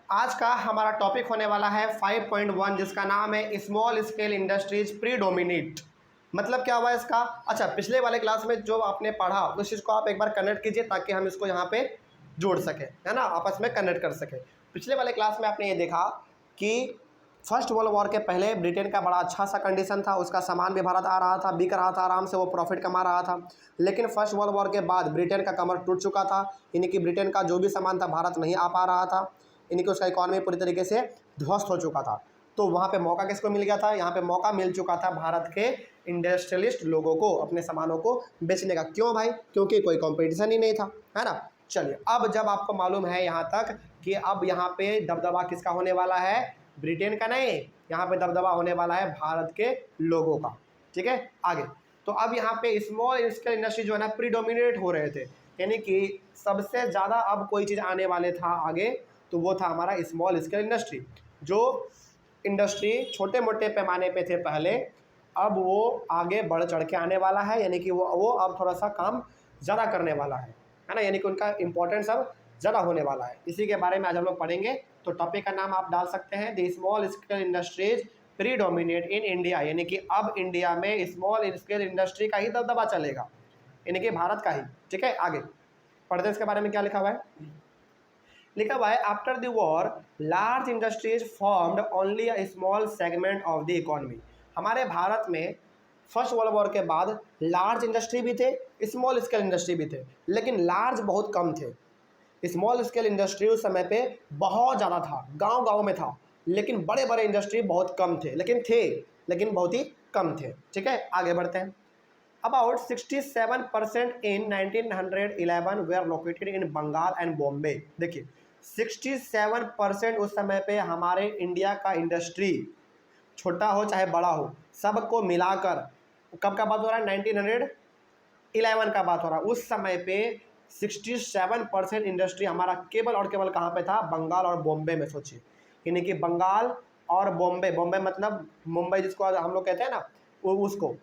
आज का हमारा टॉपिक होने वाला है 5.1 जिसका नाम है स्मॉल स्केल इंडस्ट्रीज प्रीडोमिनेट। मतलब क्या हुआ इसका? अच्छा, पिछले वाले क्लास में जो आपने पढ़ा उस चीज़ को आप एक बार कनेक्ट कीजिए ताकि हम इसको यहाँ पे जोड़ सकें, है ना, आपस में कनेक्ट कर सकें। पिछले वाले क्लास में आपने ये देखा कि फर्स्ट वर्ल्ड वॉर के पहले ब्रिटेन का बड़ा अच्छा सा कंडीशन था, उसका सामान भी भारत आ रहा था, बिक रहा था, आराम से वो प्रॉफिट कमा रहा था। लेकिन फर्स्ट वर्ल्ड वॉर के बाद ब्रिटेन का कमर टूट चुका था, यानी कि ब्रिटेन का जो भी सामान था भारत नहीं आ पा रहा था, यानी कि उसका इकॉनमी पूरी तरीके से ध्वस्त हो चुका था। तो वहाँ पे मौका किसको मिल गया था? यहाँ पे मौका मिल चुका था भारत के इंडस्ट्रियलिस्ट लोगों को अपने सामानों को बेचने का। क्यों भाई? क्योंकि कोई कंपटीशन ही नहीं था, है ना। चलिए, अब जब आपको मालूम है यहाँ तक कि अब यहाँ पे दबदबा किसका होने वाला है, ब्रिटेन का नहीं, यहाँ पे दबदबा होने वाला है भारत के लोगों का। ठीक है, आगे। तो अब यहाँ पे स्मॉल स्केल इंडस्ट्री जो है ना प्रीडोमिनेट हो रहे थे, यानी कि सबसे ज़्यादा अब कोई चीज़ आने वाले था आगे, तो वो था हमारा स्मॉल स्केल इंडस्ट्री। जो इंडस्ट्री छोटे मोटे पैमाने पे थे पहले, अब वो आगे बढ़ चढ़ के आने वाला है, यानी कि वो अब थोड़ा सा काम ज़्यादा करने वाला है ना, यानी कि उनका इम्पोर्टेंस अब ज़्यादा होने वाला है। इसी के बारे में आज हम लोग पढ़ेंगे। तो टॉपिक का नाम आप डाल सकते हैं the small scale industries predominate in India, यानी कि अब इंडिया में स्मॉल स्केल इंडस्ट्री का ही दबदबा चलेगा, यानी कि भारत का ही। ठीक है, आगे पढ़ते हैं इसके बारे में क्या लिखा हुआ है। लिखा हुआ है after the war large industries formed only a small segment of the economy. हमारे भारत में फर्स्ट वर्ल्ड वॉर के बाद लार्ज इंडस्ट्री भी थे, स्मॉल स्केल इंडस्ट्री भी थे, लेकिन लार्ज बहुत कम थे। स्मॉल स्केल इंडस्ट्री उस समय पे बहुत ज़्यादा था, गांव गांव में था, लेकिन बड़े बड़े इंडस्ट्री बहुत कम थे, लेकिन बहुत ही कम थे। ठीक है, आगे बढ़ते हैं। About 67% in 1911 were located in Bengal and Bombay. देखिए 67% उस समय पे हमारे इंडिया का इंडस्ट्री, छोटा हो चाहे बड़ा हो, सबको मिलाकर, कब का बात हो रहा है? 1911 का बात हो रहा है। उस समय पे 67% इंडस्ट्री हमारा केवल और केवल कहाँ पे था? बंगाल और बॉम्बे में। सोचिए, यानी कि बंगाल और बॉम्बे, बॉम्बे मतलब मुंबई जिसको हम लोग कहते हैं ना, उसको,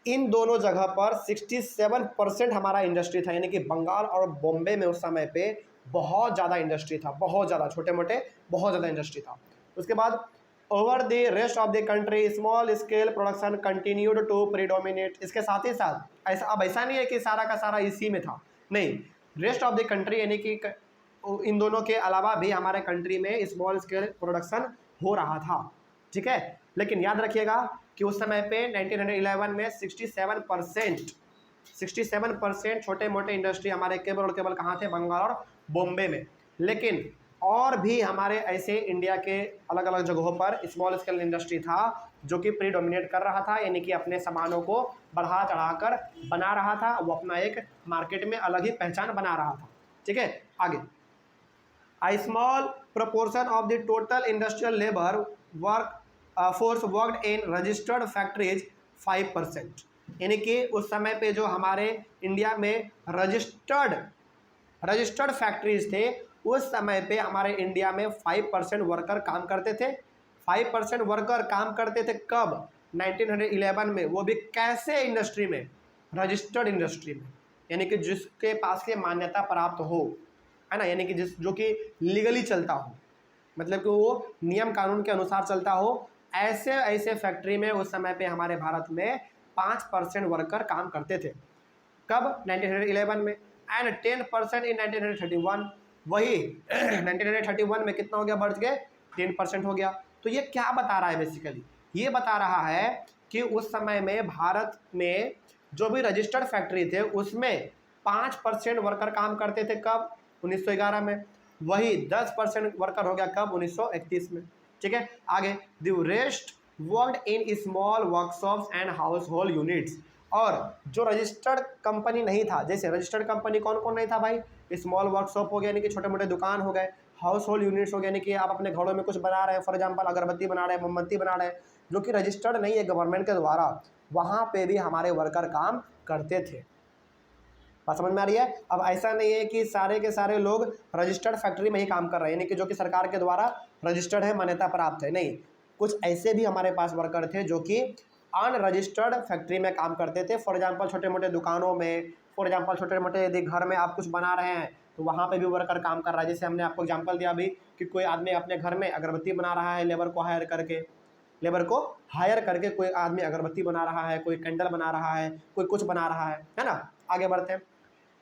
इन दोनों जगह पर 67% हमारा इंडस्ट्री था, यानी कि बंगाल और बॉम्बे में उस समय पे बहुत ज़्यादा इंडस्ट्री था, बहुत ज़्यादा, छोटे मोटे बहुत ज़्यादा इंडस्ट्री था। उसके बाद over the rest of the country small scale production continued to predominate. इसके साथ ही साथ ऐसा, अब ऐसा नहीं है कि सारा का सारा इसी में था, नहीं, रेस्ट ऑफ द कंट्री यानी कि इन दोनों के अलावा भी हमारे कंट्री में स्मॉल स्केल प्रोडक्शन हो रहा था। ठीक है, लेकिन याद रखिएगा कि उस समय पे 1911 में 67% छोटे मोटे इंडस्ट्री हमारे केवल और केवल कहाँ थे? बंगाल और बॉम्बे में। लेकिन और भी हमारे ऐसे इंडिया के अलग अलग जगहों पर स्मॉल स्केल इंडस्ट्री था जो कि प्रीडोमिनेट कर रहा था, यानी कि अपने सामानों को बढ़ा चढ़ाकर बना रहा था, वो अपना एक मार्केट में अलग ही पहचान बना रहा था। ठीक है, आगे। A small proportion of the total industrial labor force worked in registered factories 5%, यानी कि उस समय पे जो हमारे इंडिया में रजिस्टर्ड फैक्ट्रीज थे, उस समय पे हमारे इंडिया में 5% वर्कर काम करते थे। 5% वर्कर काम करते थे कब? 1911 में, वो भी कैसे इंडस्ट्री में? रजिस्टर्ड इंडस्ट्री में, यानी कि जिसके पास के मान्यता प्राप्त हो, है ना, यानी कि जो कि लीगली चलता हो, मतलब कि वो नियम कानून के अनुसार चलता हो। ऐसे ऐसे फैक्ट्री में उस समय पे हमारे भारत में 5% वर्कर काम करते थे। कब? 1911 में। एंड 10% इन 1931। वही 1931 में कितना हो गया? बढ़ के 10% हो गया। तो ये क्या बता रहा है? बेसिकली ये बता रहा है कि उस समय में भारत में जो भी रजिस्टर्ड फैक्ट्री थे उसमें 5% वर्कर काम करते थे। कब? 1911 में। वही 10% वर्कर हो गया कब? 1931 में। ठीक है, आगे। The rest worked in small workshops and house hold units. और जो रजिस्टर्ड कंपनी नहीं था, जैसे रजिस्टर्ड कंपनी कौन कौन नहीं था भाई? स्मॉल वर्कशॉप हो गया, यानी कि छोटे मोटे दुकान हो गए, हाउस होल्ड यूनिट्स हो गया, यानी कि आप अपने घरों में कुछ बना रहे हैं, फॉर एग्जांपल अगरबत्ती बना रहे हैं, मोमबत्ती बना रहे हैं, जो कि रजिस्टर्ड नहीं है गवर्नमेंट के द्वारा, वहाँ पे भी हमारे वर्कर काम करते थे। बात समझ में आ रही है? अब ऐसा नहीं है कि सारे के सारे लोग रजिस्टर्ड फैक्ट्री में ही काम कर रहे हैं, यानी कि जो कि सरकार के द्वारा रजिस्टर्ड है, मान्यता प्राप्त है, नहीं, कुछ ऐसे भी हमारे पास वर्कर थे जो कि अनरजिस्टर्ड फैक्ट्री में काम करते थे। फॉर एग्जांपल छोटे मोटे दुकानों में, फॉर एग्जांपल छोटे मोटे यदि घर में आप कुछ बना रहे हैं तो वहाँ पे भी वर्कर काम कर रहा है। जैसे हमने आपको एग्जांपल दिया अभी कि कोई आदमी अपने घर में अगरबत्ती बना रहा है, लेबर को हायर करके कोई आदमी अगरबत्ती बना रहा है, कोई कैंडल बना रहा है, कोई कुछ बना रहा है ना। आगे बढ़ते हैं।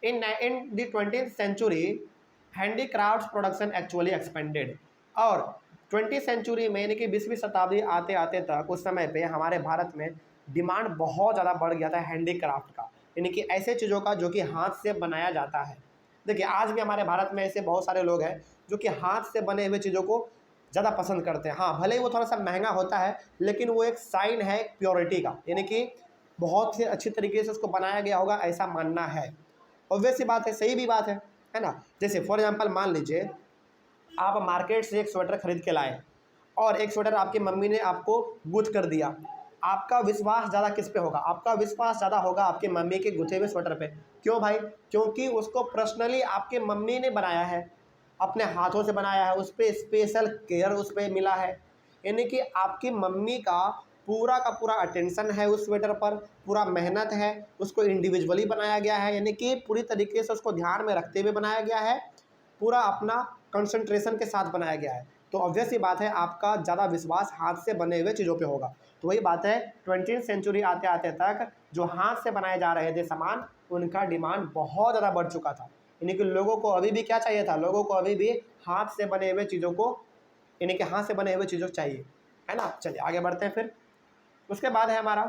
In the 20th century handicrafts production actually expanded. और 20th सेंचुरी में यानी कि 20वीं शताब्दी आते आते तक उस समय पे हमारे भारत में डिमांड बहुत ज़्यादा बढ़ गया था हैंडीक्राफ्ट का, यानी कि ऐसे चीज़ों का जो कि हाथ से बनाया जाता है। देखिए आज भी हमारे भारत में ऐसे बहुत सारे लोग हैं जो कि हाथ से बने हुए चीज़ों को ज़्यादा पसंद करते हैं। हाँ, भले ही वो थोड़ा सा महंगा होता है, लेकिन वो एक साइन है प्योरिटी का, यानी कि बहुत ही अच्छी तरीके से उसको बनाया गया होगा ऐसा मानना है। ऑब्वियस सी बात है, सही भी बात है ना। जैसे फॉर एग्जांपल मान लीजिए आप मार्केट से एक स्वेटर खरीद के लाए और एक स्वेटर आपकी मम्मी ने आपको गुथ कर दिया, आपका विश्वास ज़्यादा किस पे होगा? आपका विश्वास ज़्यादा होगा आपकी मम्मी के गुथे हुए स्वेटर पे। क्यों भाई? क्योंकि उसको पर्सनली आपके मम्मी ने बनाया है, अपने हाथों से बनाया है, उस पर स्पेशल केयर उस पर मिला है, यानी कि आपकी मम्मी का पूरा अटेंशन है उस स्वेटर पर, पूरा मेहनत है, उसको इंडिविजुअली बनाया गया है, यानी कि पूरी तरीके से उसको ध्यान में रखते हुए बनाया गया है, पूरा अपना कंसंट्रेशन के साथ बनाया गया है। तो ऑब्वियस ही बात है आपका ज़्यादा विश्वास हाथ से बने हुए चीज़ों पे होगा। तो वही बात है 20th सेंचुरी आते आते तक जो हाथ से बनाए जा रहे थे सामान, उनका डिमांड बहुत ज़्यादा बढ़ चुका था। यानी कि लोगों को अभी भी क्या चाहिए था? लोगों को अभी भी हाथ से बने हुए चीज़ों को, यानी कि हाथ से बने हुए चीज़ों चाहिए, है ना। चलिए आगे बढ़ते हैं। फिर उसके बाद है हमारा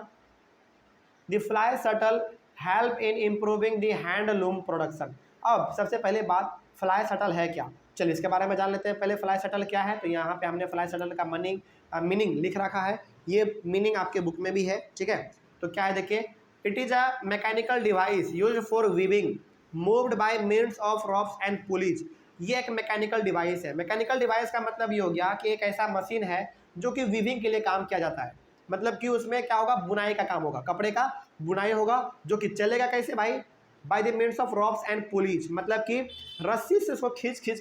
the fly shuttle help in improving the handloom production. अब सबसे पहले बात, फ्लाई शटल है क्या? चलिए इसके बारे में जान लेते हैं। पहले फ्लाई शटल क्या है, तो यहाँ पे हमने फ्लाई शटल का मीनिंग लिख रखा है, ये मीनिंग आपके बुक में भी है, ठीक है। तो क्या है देखिए, it is a mechanical device use for weaving moved by means of ropes and pulleys. ये एक मैकेनिकल डिवाइस है। मैकेनिकल डिवाइस का मतलब ये हो गया कि एक ऐसा मशीन है जो कि वीविंग के लिए काम किया जाता है। मतलब कि उसमें क्या होगा? बुनाई का काम होगा, कपड़े का बुनाई होगा, जो कि चलेगा कैसे भाई? By the means of ropes and pulleys, मतलब कि रस्सी से उसको खींच खींच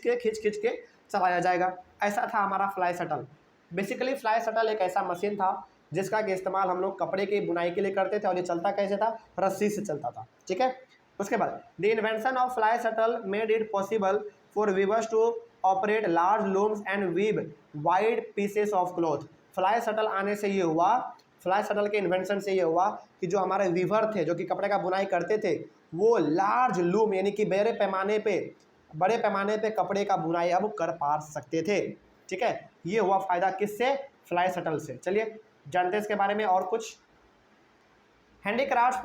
के चलाया जाएगा। ऐसा था हमारा fly shuttle. Basically fly shuttle एक ऐसा मशीन था जिसका कि इस्तेमाल हम लोग कपड़े की बुनाई के लिए करते थे, और ये चलता कैसे था? रस्सी से चलता था, ठीक है। उसके बाद the invention of fly shuttle made it possible for weavers to operate large looms and weave wide pieces of cloth. Fly shuttle आने से ये हुआ, फ्लाई शटल के इन्वेंशन से ये हुआ कि जो हमारे वीवर थे, जो कि कपड़े का बुनाई करते थे, वो लार्ज लूम यानी कि बड़े पैमाने पे कपड़े का बुनाई अब कर पा सकते थे, ठीक है। ये हुआ फायदा किससे? फ्लाई शटल से। चलिए जानते हैं इसके बारे में और कुछ। Handicrafts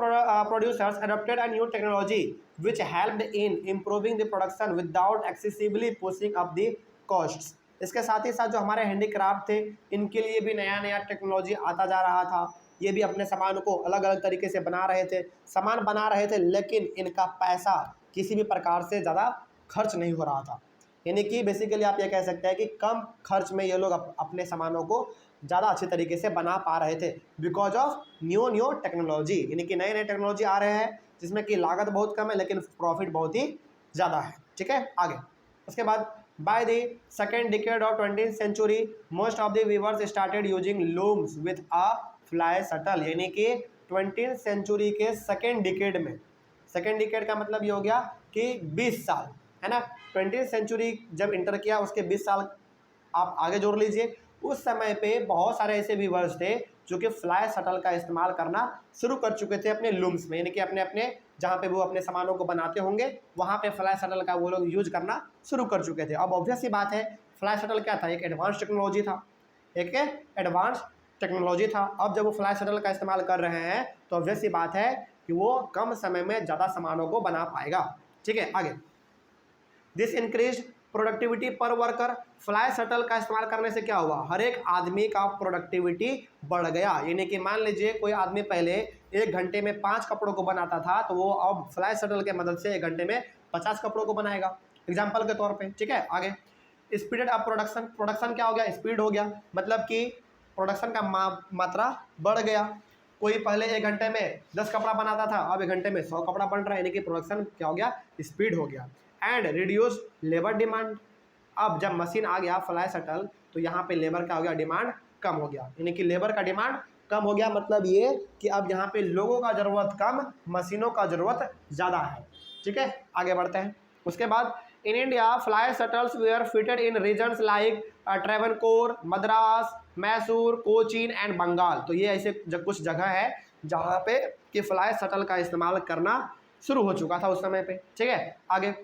producers adopted a new technology which helped in improving the production without excessively pushing up the costs. इसके साथ ही साथ जो हमारे हैंडीक्राफ्ट थे, इनके लिए भी नया नया टेक्नोलॉजी आता जा रहा था। ये भी अपने सामान को अलग अलग तरीके से बना रहे थे, सामान बना रहे थे, लेकिन इनका पैसा किसी भी प्रकार से ज़्यादा खर्च नहीं हो रहा था। यानी कि बेसिकली आप ये कह सकते हैं कि कम खर्च में ये लोग अपने सामानों को ज़्यादा अच्छे तरीके से बना पा रहे थे, बिकॉज ऑफ न्यू टेक्नोलॉजी। यानी कि नए नए टेक्नोलॉजी आ रहे हैं जिसमें कि लागत बहुत कम है लेकिन प्रॉफिट बहुत ही ज़्यादा है, ठीक है। आगे उसके बाद by the second decade of 20th century most of the weavers started using looms with a fly shuttle. यानी कि 20th सेंचुरी के सेकेंड डिकेड में, सेकेंड डिकेड का मतलब ये हो गया कि 20 साल, है ना। 20th सेंचुरी जब इंटर किया उसके 20 साल आप आगे जोड़ लीजिए। उस समय पे बहुत सारे ऐसे व्यूवर्स थे जो कि फ्लाई शटल का इस्तेमाल करना शुरू कर चुके थे अपने लूम्स में, यानी कि अपने अपने जहाँ पे वो अपने सामानों को बनाते होंगे वहाँ पे फ्लाई शटल का वो लोग यूज करना शुरू कर चुके थे। अब ऑब्वियस सी बात है, फ्लाई शटल क्या था? एक एडवांस टेक्नोलॉजी था, एक एडवांस टेक्नोलॉजी था। अब जब वो फ्लाई शटल का इस्तेमाल कर रहे हैं तो ऑब्वियस सी बात है कि वो कम समय में ज़्यादा सामानों को बना पाएगा, ठीक है। आगे दिस इंक्रीज प्रोडक्टिविटी पर वर्कर। फ्लाई शटल का इस्तेमाल करने से क्या हुआ? हर एक आदमी का प्रोडक्टिविटी बढ़ गया। यानी कि मान लीजिए कोई आदमी पहले 1 घंटे में 5 कपड़ों को बनाता था, तो वो अब फ्लाई शटल के मदद से 1 घंटे में 50 कपड़ों को बनाएगा, एग्जाम्पल के तौर पे, ठीक है। आगे स्पीडेड अप प्रोडक्शन। प्रोडक्शन क्या हो गया? स्पीड हो गया, मतलब कि प्रोडक्शन का मात्रा बढ़ गया। कोई पहले 1 घंटे में 10 कपड़ा बनाता था, अब 1 घंटे में 100 कपड़ा बन रहा है, यानी कि प्रोडक्शन क्या हो गया? स्पीड हो गया। And reduce labour demand. अब जब मशीन आ गया फ्लाई शटल, तो यहाँ पे लेबर का हो गया डिमांड कम हो गया, यानी कि लेबर का डिमांड कम हो गया, मतलब ये कि अब यहाँ पे लोगों का ज़रूरत कम, मशीनों का ज़रूरत ज़्यादा है, ठीक है। आगे बढ़ते हैं। उसके बाद in India fly shuttles were fitted in regions like Travancore, Madras, Mysore, Cochin and Bengal. तो ये ऐसे कुछ जगह है जहाँ पे कि फ्लाई शटल का इस्तेमाल करना शुरू हो चुका था उस समय पे। ठीक है, आगे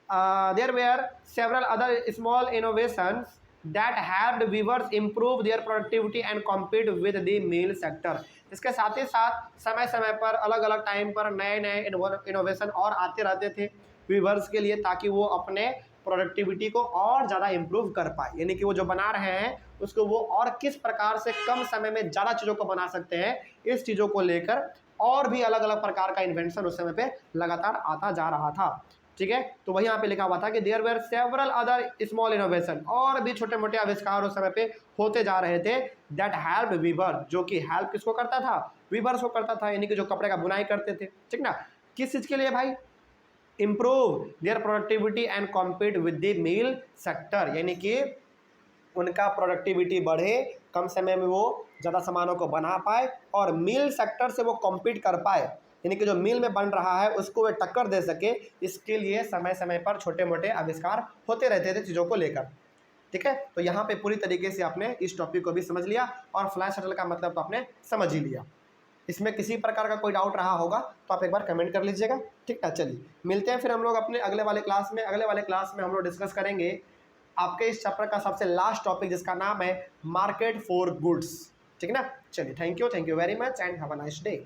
there were several other small innovations that helped weavers improve their productivity and compete with the mill sector. इसके साथ ही साथ समय समय पर अलग अलग टाइम पर नए नए इनोवेशन और आते रहते थे वीवर्स के लिए, ताकि वो अपने प्रोडक्टिविटी को और ज़्यादा इम्प्रूव कर पाए। यानी कि वो जो बना रहे हैं उसको वो और किस प्रकार से कम समय में ज़्यादा चीज़ों को बना सकते हैं, इस चीज़ों को लेकर और भी अलग अलग प्रकार का इन्वेंशन उस समय पे लगातार आता जा रहा था। ठीक है, तो वही यहाँ पे लिखा हुआ था कि there were several other small innovation, और भी छोटे मोटे आविष्कार उस समय पे होते जा रहे थे, दैट हेल्प वीवर, जो कि हेल्प किसको करता था, वीवर्स को करता था, यानी कि जो कपड़े का बुनाई करते थे। ठीक ना, किस चीज़ के लिए भाई, improve their productivity and compete with the mill sector, यानी कि उनका प्रोडक्टिविटी बढ़े, कम समय में वो ज़्यादा सामानों को बना पाए और मिल सेक्टर से वो कॉम्पीट कर पाए, यानी कि जो मिल में बन रहा है उसको वे टक्कर दे सके। इसके लिए समय समय पर छोटे मोटे आविष्कार होते रहते थे चीज़ों को लेकर। ठीक है, तो यहाँ पे पूरी तरीके से आपने इस टॉपिक को भी समझ लिया और फ्लाई शटल का मतलब तो आपने समझ ही लिया। इसमें किसी प्रकार का कोई डाउट रहा होगा तो आप एक बार कमेंट कर लीजिएगा। ठीक है, चलिए मिलते हैं फिर हम लोग अपने अगले वाले क्लास में। अगले वाले क्लास में हम लोग डिस्कस करेंगे आपके इस चैप्टर का सबसे लास्ट टॉपिक, जिसका नाम है मार्केट फॉर गुड्स। ठीक है ना, चलिए thank you very much and have a nice day.